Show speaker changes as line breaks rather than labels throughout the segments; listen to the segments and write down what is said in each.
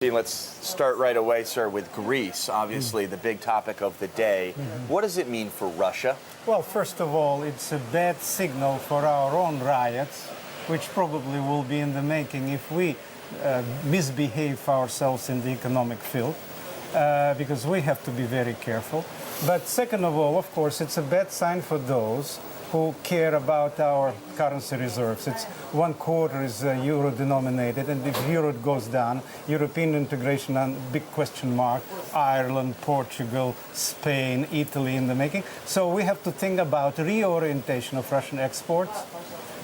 Let's start right away, sir, with Greece, obviously the big topic of the day. What does it mean for Russia?
Well, first of all, it's a bad signal for our own riots, which probably will be in the making if we misbehave ourselves in the economic field, because we have to be very careful. But second of all, of course, it's a bad sign for those who care about our currency reserves. It's 1/4 is euro denominated, and if euro goes down, European integration on big question mark, Ireland, Portugal, Spain, Italy in the making. So we have to think about reorientation of Russian exports,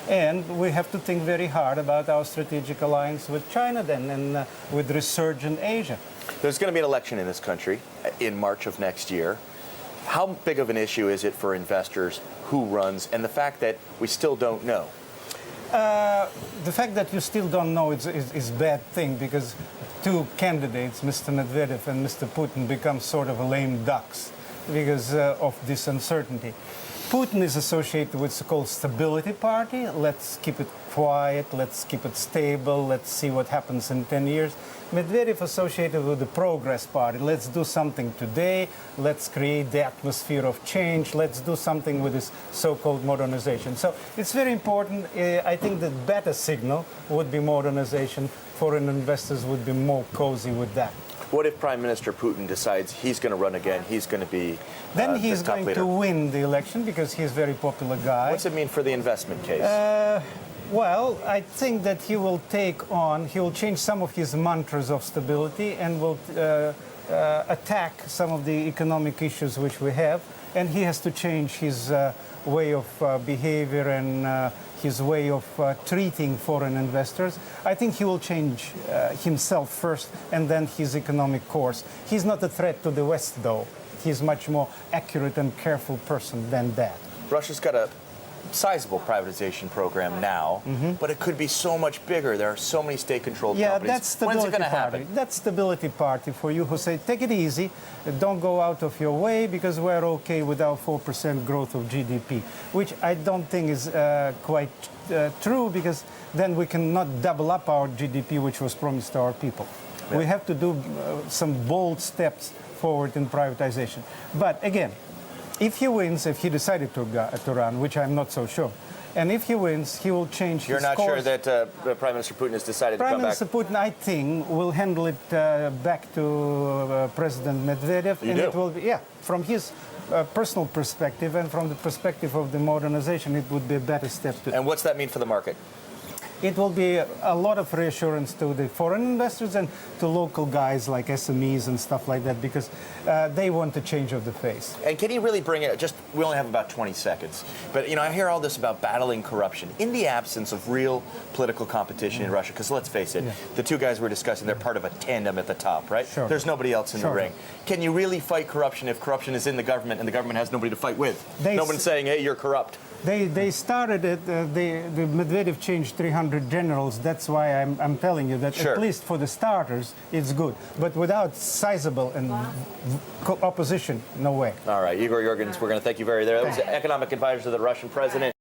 and we have to think very hard about our strategic alliance with China then, and with resurgent Asia.
There's going to be an election in this country in March of next year. How big of an issue is it for investors, who runs, and the fact that we still don't know?
The fact that you still don't know is a bad thing, because two candidates, Mr. Medvedev and Mr. Putin, become sort of lame ducks because of this uncertainty. Putin is associated with so-called Stability Party. Let's keep it quiet, let's keep it stable, let's see what happens in 10 years. Medvedev associated with the Progress Party. Let's do something today, let's create the atmosphere of change, let's do something with this so-called modernization. So it's very important. I think the better signal would be modernization. Foreign investors would be more cozy with that.
What if Prime Minister Putin decides he's going to run again, he's going to be
Then he's
the top
going
leader?
to win the election because he's a very popular guy.
What's it mean for the investment case?
Well, I think that he will change some of his mantras of stability and will attack some of the economic issues which we have. And he has to change his way of behavior and his way of treating foreign investors. I think he will change himself first and then his economic course. He's not a threat to the West, though. He's a much more accurate and careful person than that.
Russia's got a sizable privatization program now, but it could be so much bigger. There are so many state-controlled companies.
That's
When's
Stability
it going to
Party.
happen?
That's Stability Party for you who say, take it easy, don't go out of your way because we're okay with our 4% growth of GDP, which I don't think is quite true, because then we cannot double up our GDP, which was promised to our people.
Yeah.
We have to do some bold steps forward in privatization. But again, if he wins, if he decided to run, which I'm not so sure, and if he wins, he will change
You're
his
not
course.
sure that Prime Minister Putin has decided to
Prime
come
Minister
back?
Putin, I think, will handle it back to President Medvedev.
You
and
do?
It will be, from his personal perspective and from the perspective of the modernization, it would be a better step to.
And what's that mean for the market?
It will be a lot of reassurance to the foreign investors and to local guys like SMEs and stuff like that, because they want a change of the face.
And can he really bring it? We only have about 20 seconds. But, I hear all this about battling corruption in the absence of real political competition in Russia. Because let's face it, the two guys we're discussing, they're part of a tandem at the top, right?
Sure.
There's nobody else in the
Sure.
ring. Can you really fight corruption if corruption is in the government and the government has nobody to fight with? No one's saying, hey, you're corrupt.
They started it. The Medvedev changed 300 generals. That's why I'm telling you that at least for the starters, it's good. But without sizable and opposition, no way.
All right, Igor Yurgens, we're going to thank you very much. That was economic advisor to the Russian president.